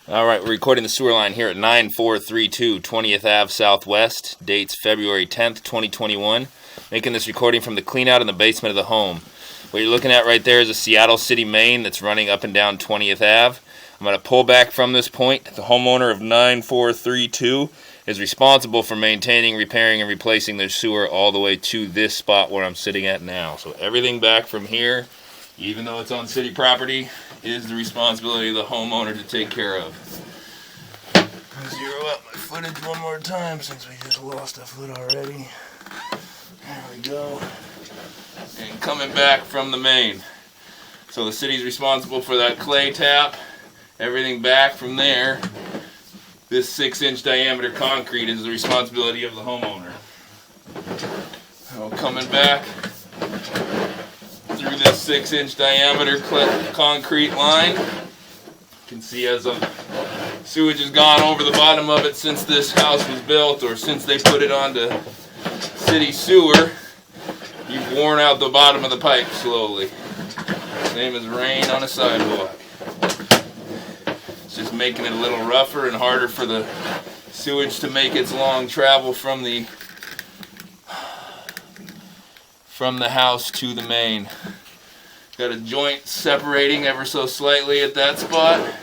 All right, we're recording the sewer line here at 9432 20th Ave Southwest. Dates February 10th, 2021. Making this recording from the clean out in the basement of the home. What you're looking at right there is a Seattle City main that's running up and down 20th Ave. I'm going to pull back from this point. The homeowner of 9432 is responsible for maintaining, repairing, and replacing their sewer all the way to this spot where I'm sitting at now. So everything back from here, even though it's on city property, is the responsibility of the homeowner to take care of. Zero up my footage one more time since we just lost a foot already. There we go. And coming back from the main. So the city's responsible for that clay tap. Everything back from there, this 6-inch diameter concrete is the responsibility of the homeowner. So coming back through this 6-inch diameter concrete line, you can see as the sewage has gone over the bottom of it since this house was built, or since they put it onto city sewer, you've worn out the bottom of the pipe slowly. Same as rain on a sidewalk. It's just making it a little rougher and harder for the sewage to make its long travel from the house to the main. Got a joint separating ever so slightly at that spot.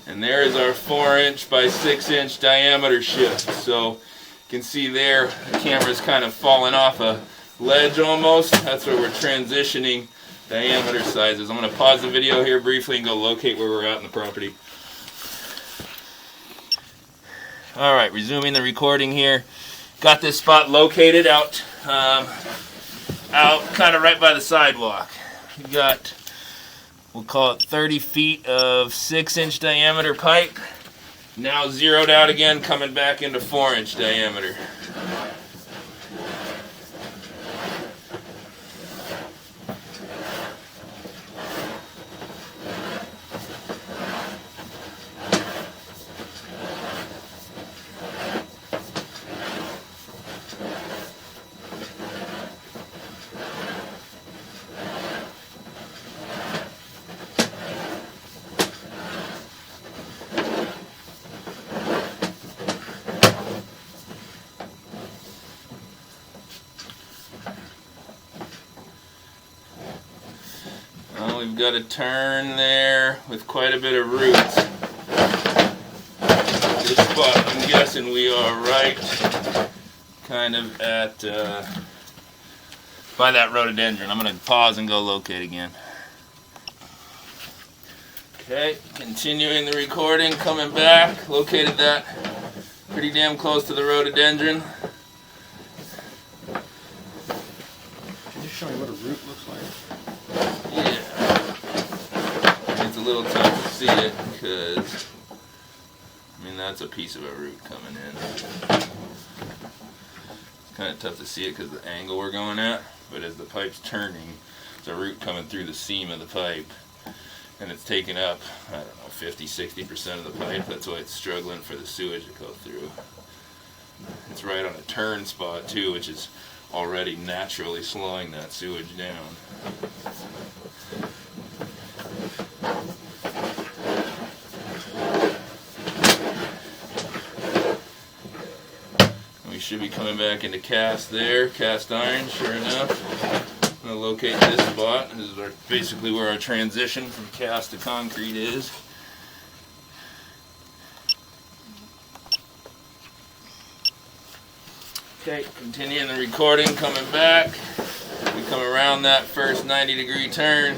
And there is our 4-inch by 6-inch diameter shift. So you can see there the camera's kind of falling off a ledge almost. That's where we're transitioning diameter sizes. I'm going to pause the video here briefly and go locate where we're at in the property. Alright, resuming the recording here. Got this spot located out kind of right by the sidewalk. We got, we'll call it 30 feet of 6-inch diameter pipe. Now zeroed out again, coming back into 4-inch diameter. We've got a turn there with quite a bit of roots. This spot, I'm guessing we are right kind of at by that rhododendron. I'm going to pause and go locate again. Okay, continuing the recording, coming back, located that pretty damn close to the rhododendron. Can you show me what a root looks like? Yeah. It's a little tough to see it because, I mean, that's a piece of a root coming in. It's kind of tough to see it because of the angle we're going at, but as the pipe's turning, there's a root coming through the seam of the pipe, and it's taking up, I don't know, 50-60% of the pipe. That's why it's struggling for the sewage to go through. It's right on a turn spot too, which is already naturally slowing that sewage down. We should be coming back into cast there, cast iron, sure enough. I'm going to locate this spot. This is basically where our transition from cast to concrete is. Okay, continuing the recording, coming back. We come around that first 90-degree turn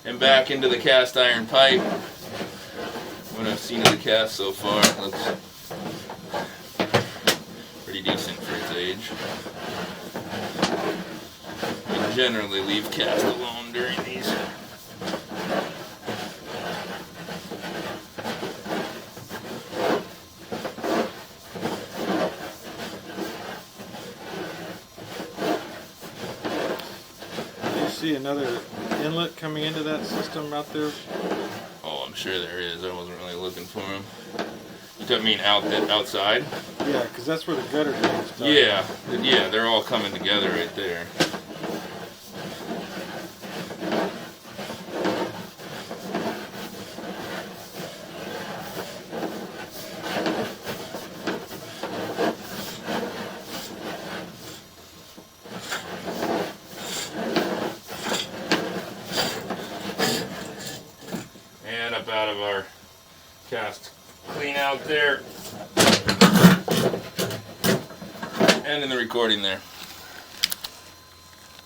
and back into the cast iron pipe. What I've seen of the cast so far, it looks pretty decent for its age. We generally leave cast alone during these. see another inlet coming into that system out there? Oh, I'm sure there is. I wasn't really looking for them. You don't mean outside? Yeah, because that's where the gutter drains start. Yeah, they're all coming together right there. And up out of our cast clean out there. And in the recording there.